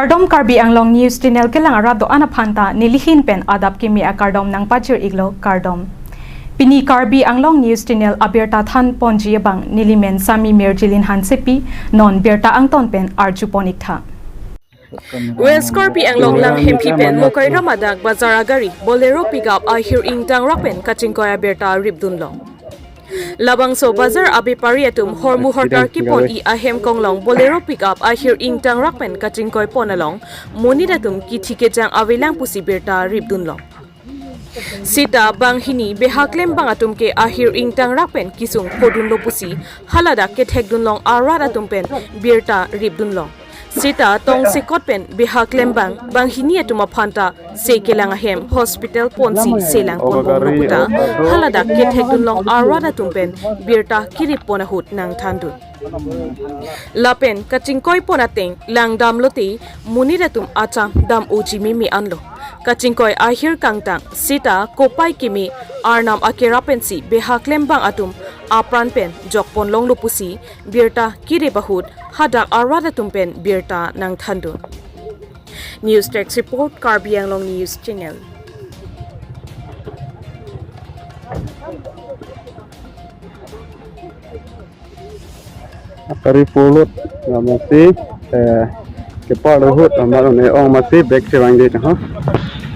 Kardom Karbi Anglong News Channel kelang arado anaphanta nilihin pen adap kimi a Kardom nang pachir iglo Kardom. Pini Karbi Anglong News Channel aberta than ponji bang nilimen Sami Merjilin Hansepi non berta angton pen arjuponik tha. West Karbi Anglong lang hempi pen mokai ramadak bazar agari bolero pickup a here ing tang rapen kachingkoya berta ribdun long. Labang so bazar abe pariatum hormu hortar kipon I ahem konglong bolero pickup a here ing tang rakpen kachingkoy ponalong monidatum kichike jang avelang pusi berta ribdun long. Sita bang hini behaklem bang atum ke ahir ing tang rakpen kisung podun lo pusi halada ke thekdun long arada tumpen berta ribdun long. Sita tong sikot pen behaklem bang hini atuma phanta se kelang ahem hospital ponsi selang pon roputa halada ke thekdun long arada tumpen berta kirip ponahut nang thandun. Lapen kachingkoy ponateng lang dam loti muniratum acham dam uji mimi anlo. Kachingkoy ahir kangtang sita kopai kimi arnam akerapensi behaklem bang atum apran pen jokpon long lupusi birta kire bahut hadak arada tumpen birta nang thandun. News Text Report Karbi Anglong News Channel. Kari pulut masih kepala hut amalan orang masih back serang dia ha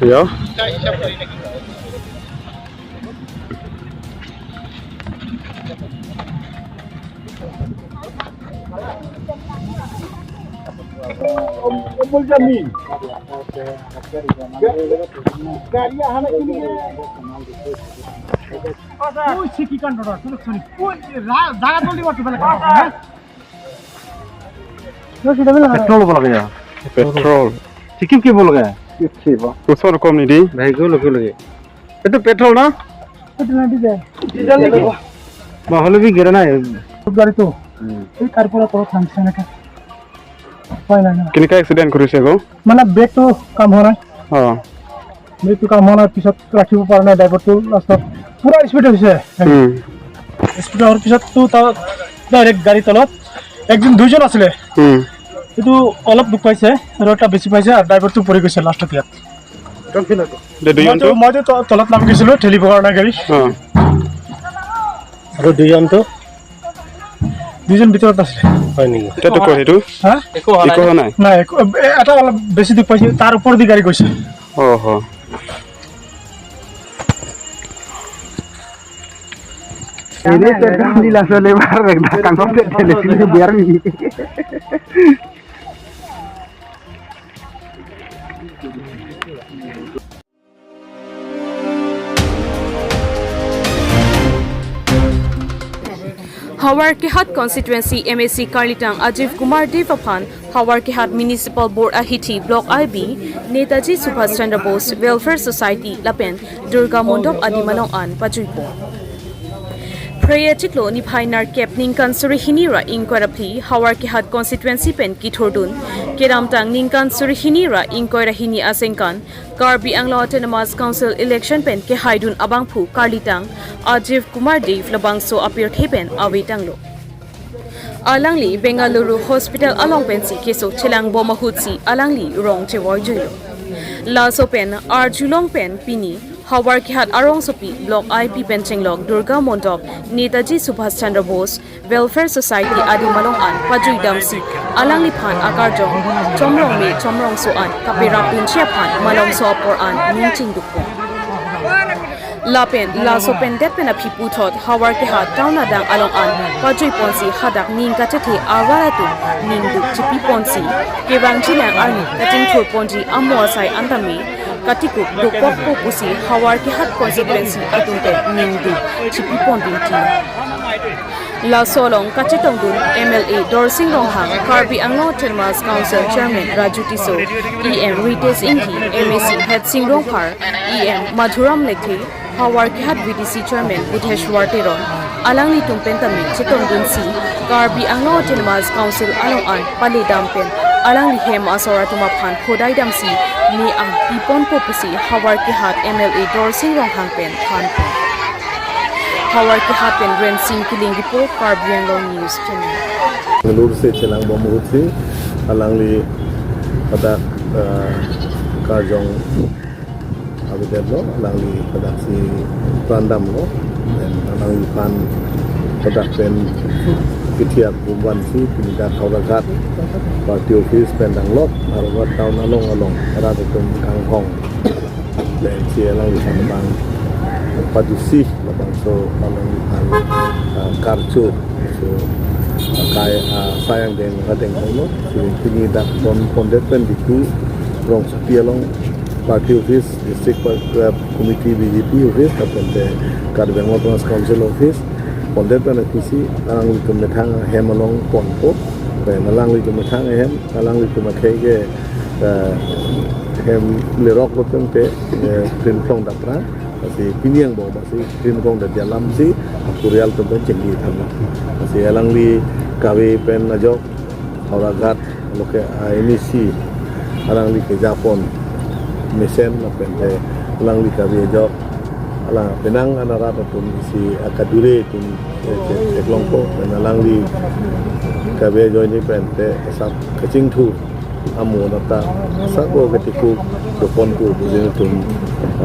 ya jamin garia hana ini oh sikikan dora solution oh jaga toli batu bala petrol बोला गया petrol चिकिम की बोल गया अच्छी बात कुछ और कम नहीं दी भाई को लगे ये तो पेट्रोल ना पेट्रोल ना डीजल नहीं माहौल भी गिरना है गाड़ी तो ये कार पूरा तो फंक्शन है फाइनल ना किन का एक्सीडेंट करू से गो मतलब ब्रेक तो काम हो रहा है हां ब्रेक तो काम होना पिছত राखिबो पारना ड्राइवर तो लास्ट पूरा स्पीड है स्पीड और पिছত तो डायरेक्ट गाड़ी तলত একজন দুইজন আছিল কিন্তু অলপ দুখ পাইছে আৰু এটা বেছি পাইছে আৰু ড্ৰাইভাৰটো পৰি গৈছে লাষ্টত ইয়াত মই তলত নামি গৈছিলো ঠেলিব কাৰণে গাড়ী আৰু দুইজন ভিতৰত আছিল হয় নেকি এটা কৈ হেতু একো হোৱা নাই নাই এটা অলপ বেছি দুখ পাইছে তাৰ ওপৰ দি গাড়ী গৈছে ওহো ini terkam di langsung lebar belakang komplit televisi biar ni Hawar Kehat Constituency MAC Karlitang Ajif Kumar Devaphan Hawar Kehat Municipal Board Ahiti Block IB Netaji Subhash Chandra Bose Welfare Society Lapen Durga Mondop Adimalong An Pajuipo Prayer Chiklo ni Phainar Kepning Kansuri Hinira Inquirapli Hawar Kehat Constituency Pen Kithordun Keramtang Ningkan Surihinira Inquira Hini Asengkan Karbi Anglo Autonomous Council Election Pen Ke Haidun Abangphu Karlitang Ajif Kumar Dev Labangso appear Hepen Awitanglo Alangli Bengaluru Hospital Along Pensi Keso Chelang Bomahutsi Alangli Rong Chewar Julo Laso Pen Arjulong Pen Pini Hawar Kehat Arong Sopi Block IP Penchenglok Durga Mondop Netaji Subhash Chandra Bose Welfare Society Adi Malong An Pajui Damsi Alangli Phan Akarjong Chomrong Me Chomrong So An Kapirap Pinchia Phan Malong So Apor An Ningching Dukpo Lapen Laso Pen Depen Api Puthot Hawar Kehat Taunadang Along An Pajui Ponsi Hadak Ning Katete Awaratu Ning Duk Chipi Ponsi Kevang Chilang Arni Kating Thur Ponji Amuasai Antami Katikuk Dukpok Pusi Hawar Kehat Constituency Atunte Ningdu Chipi Pondin Team La Solong Kachitongdun MLA Dorsing Ronghang Karbi Anglo Autonomous Council Chairman Raju Tiso EM Rites Inti MAC Head Sing Rongkar EM Madhuram Lekhi Hawar Kehat VDC Chairman Budheshwar Teron Alangli Tumpentami Chitongdun Si Karbi Anglo Autonomous Council Along An Pali Dampen Alangli Hem Asora Tumaphan Khodai Damsi Ni Ang Ipon Popusi Hawar Kehat MLA Dorsing Ronghang Pen Khan Hawar Kehat Pen Ren Sing Kiling Report Karbi Anglong News Channel Bangalore say चलांग बमहुत say अलंगली pada karjong abidel lo langli pada si randam lo dan langli pan pada pen kitiak bumbwan si pindah kauragat parti office pendang lok arwat tahun along ada tum kangkong dan si langli pan bang padusi labang so langli pan karcu so kaya sayang dengan kadang kono sini dak pondet pen diku rong setia long party office district committee BJP office kapten de Karbeng Motoras Council office pondet pen kisi alang li kumetang hemalong ponpo ben alang li kumetang alang li kumakege hem lerok loteng te pin phong dapra si piniang bo masih pin phong da dalam si kurial tempat cenggi thamna si alang li kawe pen najok auragat loke ini si alang li ke Japon mesen pen te alang li kawe jok alang penang anara tun si akadure tun eklongko dan alang li kawe join ni pen te sap kecing tu amu nata sako ketiku dopon ku bujin tun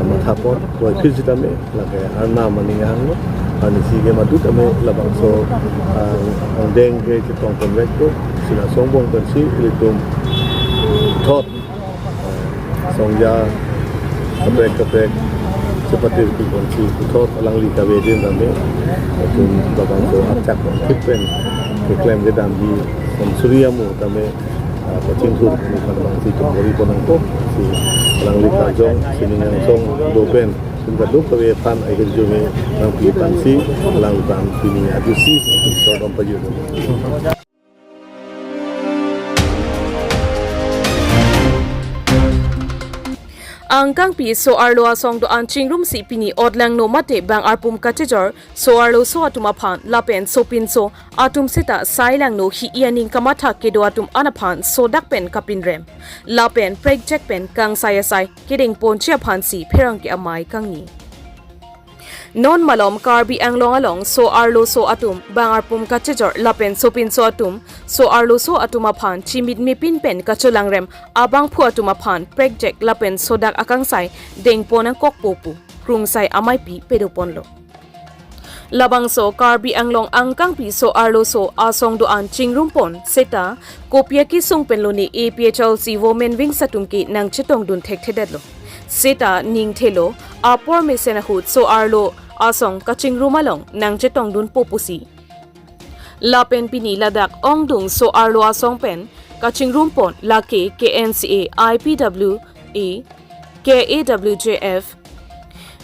mathapon wa kisitame lage arna maningang no ani sige madu tame labang so ang deng ke tong konvekto sina songbong pensi litum thot songja kapek seperti itu kunci thot alang li kawe din tame tun labang so acak kitpen klaim ke dambi suriamu tame pacing tur ni pada si kembali ponang ko si alang li kajong sini yang song dopen sehingga dua kali pan akhir jome nang pilihan si alang li pan pini adu si untuk sodom pajud. Ang kang pi so arlo asong do an chingrum si pini odlang no mate bang arpum kachejor so arlo so atuma phan lapen so pin so atum sita sailang no hi ianing kamatha ke do atum anaphan so dakpen kapin rem lapen prek jack pen kang sayasai kiding ponchia phan si pherang ke amai kangni non malom karbi anglong along so arlo so atum bang arpum kachejor lapen so pin so atum so arlo so atuma phan chimit mi pin pen kacholang rem abang phu atuma phan prek jack lapen so dak akang sai deng ponang kok popu krung sai amai pi pedopon lo labang so karbi anglong angkang pi so arlo so asong do an chingrum pon seta kopia ki sung pen lo ni APHLC women wing satum ki nang chitong dun thek thedet lo seta ning thelo apor mesena hut so arlo asong kaching rumalong nang chetong dun popusi lapen pini ladak ongdung so arlo asong pen kaching rumpon lake KNCA IPWA KAWJF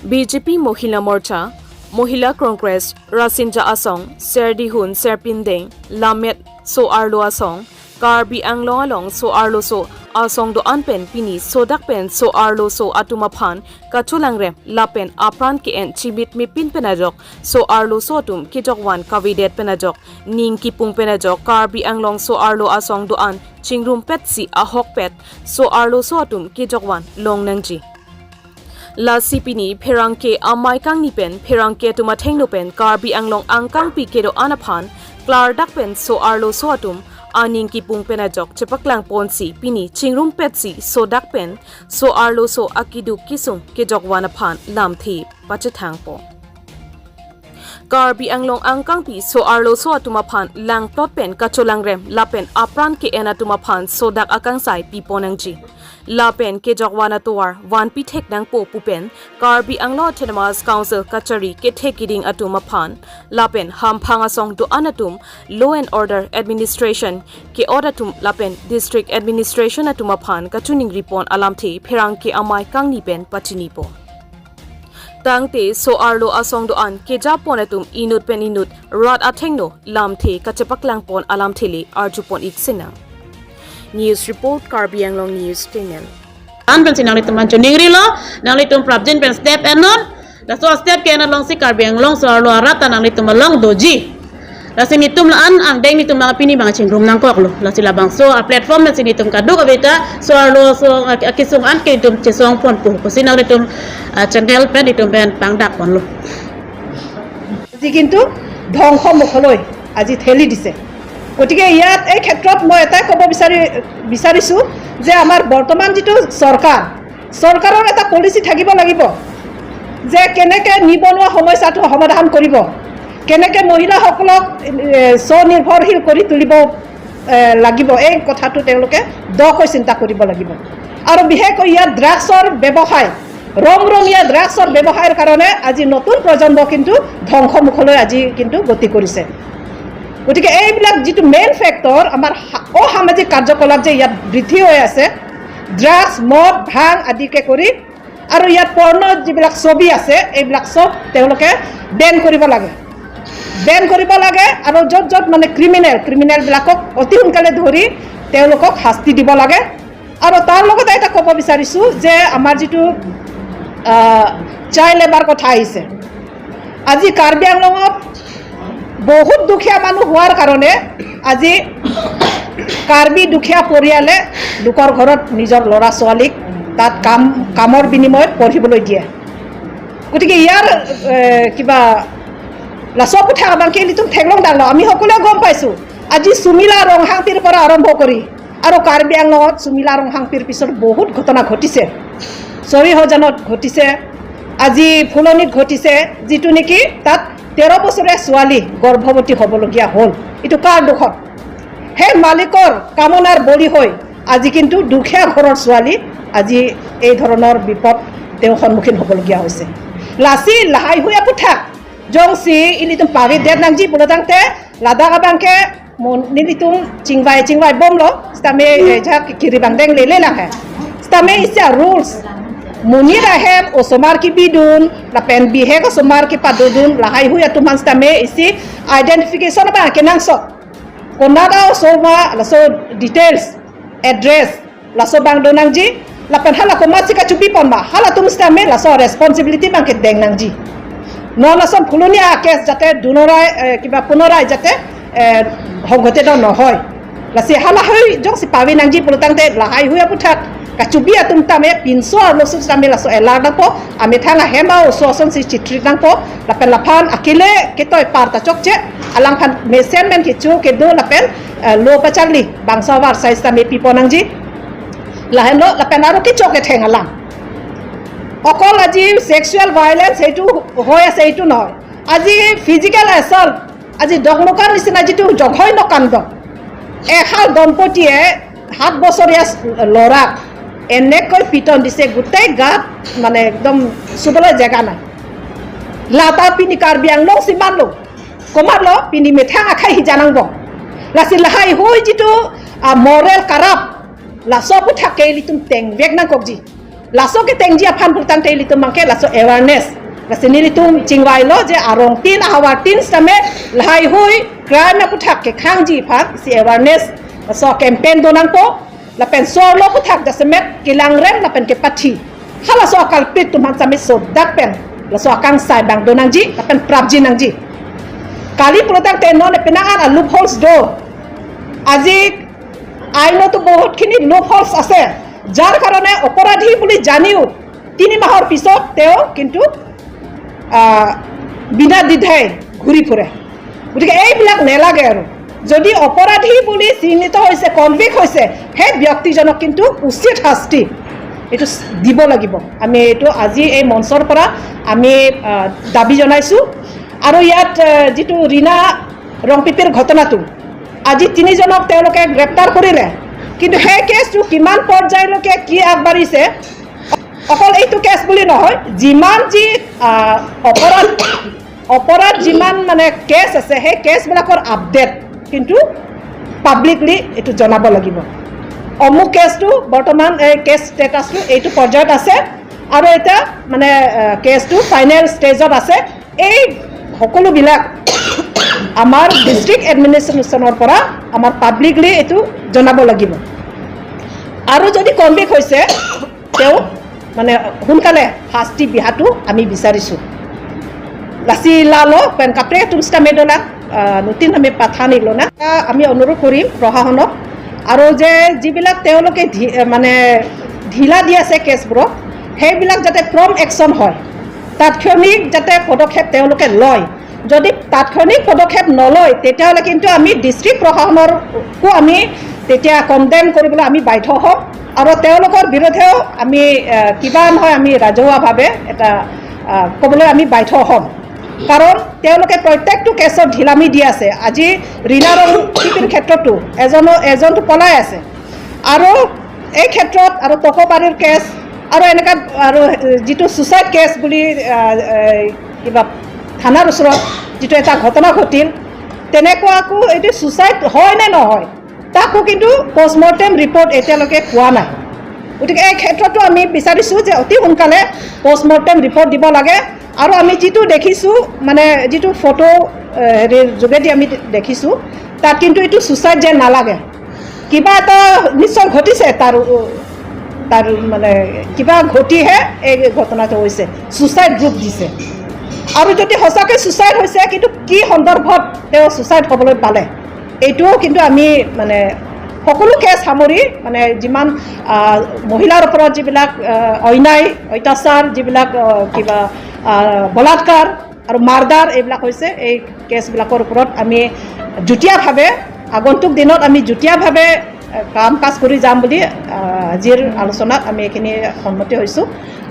BJP Mohila Morcha Mohila Congress Rasinja Asong Serdihun Serpindeng Lamet so arlo asong Karbi anglong along so arlo so asong do anpen pini so dakpen so arlo so atuma phan kachulang rem lapen apran ki en chibit mi pin penajok so arlo so tum kijok wan kavidet penajok ning ki pung penajok karbi anglong so arlo asong do an chingrum pet si ahok pet so arlo so tum kijok wan long nangji la sipini pherangke amai kang ni pen pherangke tuma thengno pen karbi anglong angkang pi ke do anaphan klar dakpen so arlo so atum aning ki pung penajok chepaklang ponsi pini chingrum petsi so dakpen so arlo so akidu kisung ke jokwana phan lamthi pachathang po karbi anglong angkang pi so arlo so atuma phan lang plot pen kacholang rem lapen apran ke ena tuma phan so dak akang sai pi ponangji lapen ke jokwana tuar wan pi thek nang po pupen karbi anglo thenamas council kachari ke thekiding atuma phan lapen ham phanga song to anatum law and order administration ke order tum lapen district administration atuma phan kachuning ripon alamthi pherang ke amai kangni pen pachini po tangte so arlo asong do an ke japon atum inut pen inut rat athengno lamthi kachapaklang pon alamthili arjupon iksina News report Karbi Anglong News Channel. Anpen sinang litum ancho ningri lo, nang litum prabjin pen step enon, da so step ke enon long si Karbi Anglong so arlo arata nang litum long doji. La sinitum la an ang deng litum mga pini mga chingrum nang kok lo, la sila bang so a platform na sinitum kadu kabita so arlo so akisung an ke litum chesong pon po, ko sinang litum channel pen litum pen pangdak pon lo. আজি কিন্তু ধ্বংস মুখলৈ আজি ঠেলি দিছে গতিকে ইয়াত এই ক্ষেত্ৰত মই এটাই ক'ব বিচাৰিছোঁ যে আমাৰ বৰ্তমান যিটো চৰকাৰৰ এটা পলিচি থাকিব লাগিব যে কেনেকৈ নিবনুৱা সমস্যাটো সমাধান কৰিব, কেনেকৈ মহিলাসকলক স্বনিৰ্ভৰশীল কৰি তুলিব লাগিব, এই কথাটো তেওঁলোকে দকৈ চিন্তা কৰিব লাগিব। আৰু বিশেষকৈ ইয়াত ড্ৰাগছৰ ব্যৱসায়, ৰমৰমীয়া ড্ৰাগছৰ ব্যৱসায়ৰ কাৰণে আজি নতুন প্ৰজন্ম কিন্তু ধ্বংসমুখলৈ আজি কিন্তু গতি কৰিছে। গতিকে এইবিলাক যিটো মেইন ফেক্টৰ আমাৰ অসামাজিক কাৰ্যকলাপ যে ইয়াত বৃদ্ধি হৈ আছে, ড্ৰাগছ, মদ, ভাং আদিকে কৰি, আৰু ইয়াত পৰ্ণ যিবিলাক ছবি আছে এইবিলাক চব তেওঁলোকে বেন কৰিব লাগে আৰু য'ত মানে ক্ৰিমিনেলবিলাকক অতি সোনকালে ধৰি তেওঁলোকক শাস্তি দিব লাগে। আৰু তাৰ লগতে এটা ক'ব বিচাৰিছোঁ যে আমাৰ যিটো চাইল্ড লেবাৰ কথা আহিছে, আজি কাৰ্বি আংলঙত বহুত দুখীয়া মানুহ হোৱাৰ কাৰণে আজি কাৰ্বি দুখীয়া পৰিয়ালে লোকৰ ঘৰত নিজৰ ল'ৰা ছোৱালীক তাত কামৰ বিনিময়ত পঢ়িবলৈ দিয়ে। গতিকে ইয়াৰ কিবা লাচৰ পুঠা আমাকে লিটুম ঠেকলং ডাল আমি সকলোৱে গম পাইছোঁ। আজি চুমিলা ৰংহাংপিৰ পৰা আৰম্ভ কৰি আৰু কাৰ্বি আংলঙত চুমিলা ৰংহাংপিৰ পিছত বহুত ঘটনা ঘটিছে। চৰিহজানত ঘটিছে, আজি ফুলনিত ঘটিছে, যিটো নেকি তাত 13 বছৰীয়া ছোৱালী গৰ্ভৱতী হ'বলগীয়া হ'ল। এইটো কাৰ দুখত? সেই মালিকৰ কামনাৰ বলি হৈ আজি কিন্তু দুখীয়া ঘৰৰ ছোৱালী আজি এই ধৰণৰ বিপদ তেওঁ সন্মুখীন হ'বলগীয়া হৈছে। লাচি লাহাই হুয়া পুঠা জংচি ইলিতুম পাবি Dedh নাংজি বুলতাংতে Ladakh abangke nilitung cingwai bom lo stame ja kiribang deng lele lang hai stame isya rules munir ahem osomar ki bidun la pen bihe ko somar ki padudun lahai huya tuman stame isi identification ba kenang so konada osoma la so details address la so bang donangji la pen hala ko masika chupi pamba hala tum stame la so responsibility bang ke deng nangji নলাচন ফুলনীয়া কেছ যাতে দুনৰাই কিবা পুনৰাই যাতে সংঘটিত নহয়। লাচি হালা হৈ জংচি পাবি নাংজি পুলতাংতে লাহাই হুয়া পুঠাত কাচুবিয়া তুম তামে পিনছো আৰু লসু তামে লাসো এলাৰ দাপো আমি থাঙা হেমা ওসন সি চিত্ৰি দাংপো লাপেন লাফান আকিলে কেতই পাৰতা চকচে আলাং ফান মেসেনমেন কিচু কেদো লাপেন লো পাচালি বাংসাৱাৰ সাইজ তামে পিপো নাংজি লাহেন লো লাপেন আৰু কি চকে ঠেঙালাং অকল আজি সেক্সুৱেল ভায়োলেন্স এইটো হৈ আছে এইটো নহয়, আজি ফিজিকেল এছল্ট, আজি দহমকাৰ নিচিনা যিটো জঘন্য কাণ্ড, এহাল দম্পতীয়ে 7 বছৰীয়া ল'ৰাক এনেকৈ পিটন দিছে, গোটেই গাত মানে একদম চুবলৈ জেগা নাই। লাটা পিনি কাৰ্বি আংলং সিমান লো কমাৰ লো পিনি মেঠা আখাই সিজানাংব লাচি লাহাই হৈ যিটো মৰেল কাৰাপ লাচো পুঠাকে লিতুম টেং বেগ না কবজি laso ke tengji aphan putang te litum mangke laso awareness lasini litum chingwai lo je arong tin awar tin stame lahai hui crime na puthak ke khangji phak si awareness laso campaign donang po la pen so lo puthak da semet kilang rem la pen ke pathi hala so kalpit tum han sami so dak pen laso akang sai bang donang ji la pen prabji nang ji kali putang te no ne penangan a loopholes do আজি আইনত বহুত খিনি loopholes আছে যাৰ কাৰণে অপৰাধী বুলি জানিও 3 মাহৰ পিছত তেওঁ কিন্তু বিনা দ্বিধাই ঘূৰি ফুৰে। গতিকে এইবিলাক নেলাগে আৰু যদি অপৰাধী বুলি চিহ্নিত হৈছে কনভিক্ট হৈছে সেই ব্যক্তিজনক কিন্তু উচিত শাস্তি এইটো দিব লাগিব। আমি এইটো আজি এই মঞ্চৰ পৰা আমি দাবী জনাইছোঁ। আৰু ইয়াত যিটো ৰীনা ৰংপিপিৰ ঘটনাটো আজি 3 জনক তেওঁলোকে গ্ৰেপ্তাৰ কৰিলে, কিন্তু সেই কেছটো কিমান পৰ্যায়লৈকে কি আগবাঢ়িছে অকল এইটো কেছ বুলি নহয়, যিমান যি অপৰাধ যিমান মানে কেছ আছে সেই কেছবিলাকৰ আপডেট কিন্তু পাব্লিকলি এইটো জনাব লাগিব। অমুক কেছটো বৰ্তমান এই কেছ ষ্টেটাছটো এইটো পৰ্যায়ত আছে আৰু এটা মানে কেছটো ফাইনেল ষ্টেজত আছে। এই সকলোবিলাক আমাৰ ডিষ্ট্ৰিক্ট এডমিনিষ্ট্ৰেশ্যনৰ পৰা আমাৰ পাব্লিকলি এইটো জনাব লাগিব। আৰু যদি কনভিক্ট হৈছে তেওঁ মানে সোনকালে শাস্তি বিহাটো আমি বিচাৰিছোঁ। লাচি লালো পেন কাপড়ে তুমস্তা মেডলা নতুন আমি পাঠানি লো না আমি অনুৰোধ কৰিম প্ৰশাসনক আৰু যে যিবিলাক তেওঁলোকে মানে ঢিলা দি আছে কেছবোৰক সেইবিলাক যাতে প্ৰম একশ্যন হয়, তাৎক্ষণিক যাতে পদক্ষেপ তেওঁলোকে লয়। যদি তাৎক্ষণিক পদক্ষেপ নলয় তেতিয়াহ'লে কিন্তু আমি ডিষ্ট্ৰিক্ট প্ৰশাসনকো আমি তেতিয়া কণ্ডেম কৰিবলৈ আমি বাধ্য হ'ম আৰু তেওঁলোকৰ বিৰুদ্ধেও আমি কিবা নহয় আমি ৰাজহুৱাভাৱে এটা ক'বলৈ আমি বাধ্য হ'ম কাৰণ তেওঁলোকে প্ৰত্যেকটো কেছত ঢিলামি দি আছে আজি ৰীণাৰ চিপিৰ ক্ষেত্ৰতো এজনটো পলাই আছে আৰু এই ক্ষেত্ৰত আৰু টকৌপাৰীৰ কেছ আৰু এনেকুৱা আৰু যিটো ছুচাইড কেছ বুলি কিবা থানাৰ ওচৰত যিটো এটা ঘটনা ঘটিল তেনেকুৱাকো এইটো ছুচাইড হয় নে নহয় তাকো কিন্তু পষ্টমৰ্টেম ৰিপৰ্ট এতিয়ালৈকে পোৱা নাই গতিকে এই ক্ষেত্ৰতো আমি বিচাৰিছোঁ যে অতি সোনকালে পষ্টমৰ্টেম ৰিপৰ্ট দিব লাগে আৰু আমি যিটো দেখিছোঁ মানে যিটো ফটো হেৰিৰ যোগেদি আমি দেখিছোঁ তাত কিন্তু এইটো ছুচাইড যেন নালাগে কিবা এটা নিশ্চয় ঘটিছে তাৰ মানে কিবা ঘটিহে এই ঘটনাটো হৈছে ছুচাইড ৰূপ দিছে আৰু যদি সঁচাকৈ ছুচাইড হৈছে কিন্তু কি সন্দৰ্ভত তেওঁ ছুচাইড হ'বলৈ পালে এইটোও কিন্তু আমি মানে সকলো কেছ সামৰি মানে যিমান মহিলাৰ ওপৰত যিবিলাক অন্যায় অত্যাচাৰ যিবিলাক কিবা বলাৎকাৰ আৰু মাৰ্ডাৰ এইবিলাক হৈছে এই কেছবিলাকৰ ওপৰত আমি যুটীয়াভাৱে আগন্তুক দিনত আমি যুটীয়াভাৱে কাম কাজ কৰি যাম বুলি আজিৰ আলোচনাত আমি এইখিনি সন্মতি হৈছোঁ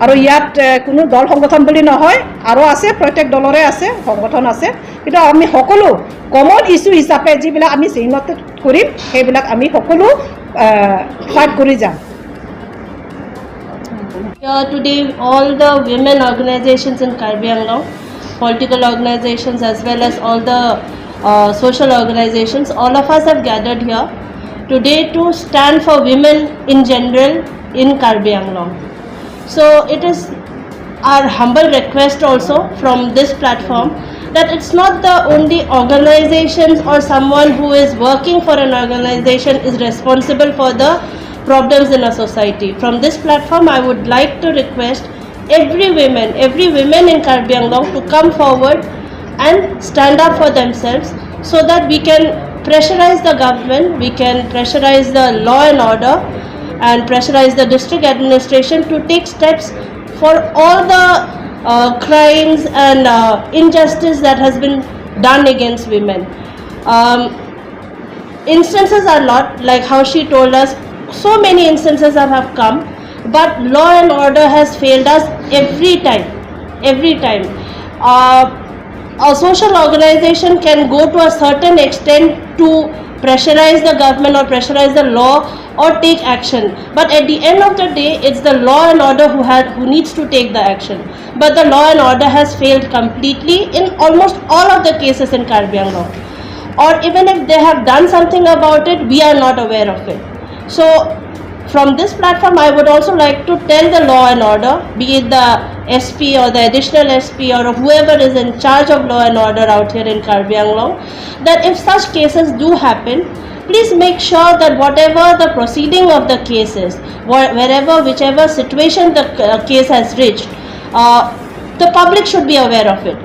আৰু ইয়াত কোনো দল সংগঠন বুলি নহয় আৰু আছে প্ৰত্যেক দলৰে আছে সংগঠন আছে কিন্তু আমি সকলো কমন ইছ্যু হিচাপে যিবিলাক আমি চিহ্নিত কৰিম সেইবিলাক আমি সকলো ফাইট কৰি যাম Today, all the women organizations in Karbi Anglong, political organizations as well as all the social organizations, all of us have gathered here today to stand for women in general in Karbi Anglong. So it is our humble request also from this platform that it's not the only organizations or someone who is working for an organization is responsible for the problems in a society. From this platform, I would like to request every women in Karbi Anglong to come forward and stand up for themselves so that we can pressurize the government, we can pressurize the law and order and pressurize the district administration to take steps for all the crimes and injustice that has been done against women. Instances are lot, like how she told us, so many instances that have come, but law and order has failed us every time. A social organization can go to a certain extent to pressurize the government or pressurize the law or take action, but at the end of the day it's the law and order who needs to take the action. But the law and order has failed completely in almost all of the cases in Karbi Anglong, or even if they have done something about it, we are not aware of it. So from this platform, I would also like to tell the law and order, be it the SP or the additional SP or whoever is in charge of law and order out here in Karbi Anglong, that if such cases do happen, please make sure that whatever the proceeding of the case is, whichever situation the case has reached, the public should be aware of it.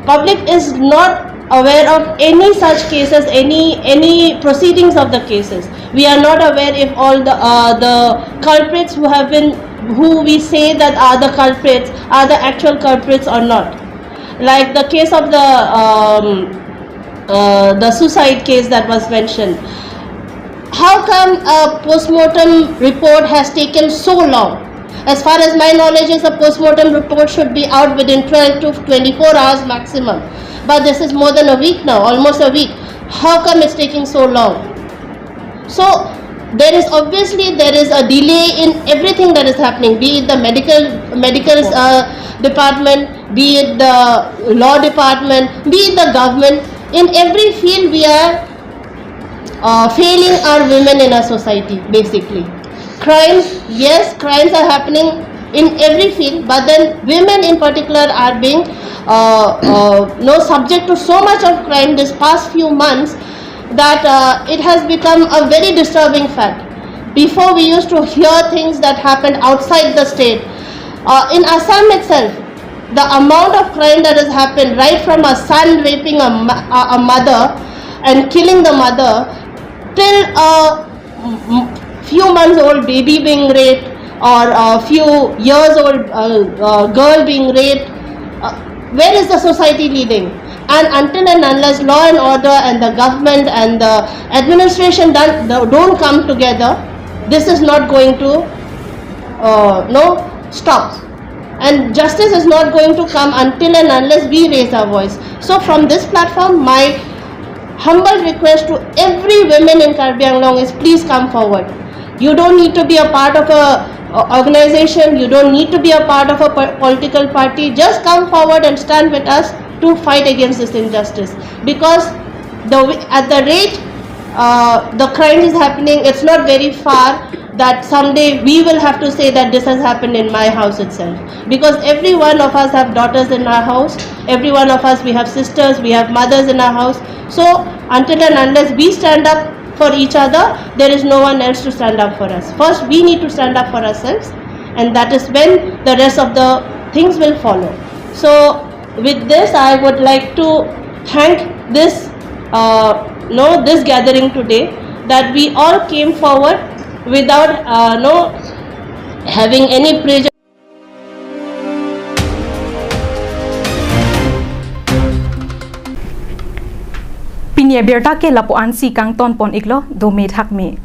Public is not aware of any such cases, any proceedings of the cases. We are not aware if all the culprits who we say that are the culprits are the actual culprits or not. Like the case of the suicide case that was mentioned. How come a postmortem report has taken so long? As far as my knowledge is, a postmortem report should be out within 12 to 24 hours maximum. But this is more than a week now, almost a week. How come it's taking so long? So there is a delay in everything that is happening, be it the medical department, be it the law department, be it the government. In every field we are failing our women in our society, basically. Crimes, yes, crimes are happening in every field, but then women in particular are being subject to so much of crime this past few months that it has become a very disturbing fact. Before we used to hear things that happened outside the state. In Assam itself, the amount of crime that has happened, right from a son raping a mother and killing the mother, till a few months old baby being raped, or a few years old girl being raped. Where is the society leading? And until and unless law and order and the government and the administration don't come together, this is not going to stop. And justice is not going to come until and unless we raise our voice. So from this platform, my humble request to every woman in Karbi Anglong is please come forward. You don't need to be a part of a organization, you don't need to be a part of a political party. Just come forward and stand with us to fight against this injustice. Because at the rate the crime is happening, it's not very far that someday we will have to say that this has happened in my house itself. Because every one of us have daughters in our house, every one of us, we have sisters, we have mothers in our house. So until and unless we stand up for each other, there is no one else to stand up for us. First we need to stand up for ourselves, and that is when the rest of the things will follow. So with this, I would like to thank this this gathering today, that we all came forward without having any prejudice. Pinia Berta ke lapuan si kang ton pon iglo do me thak me.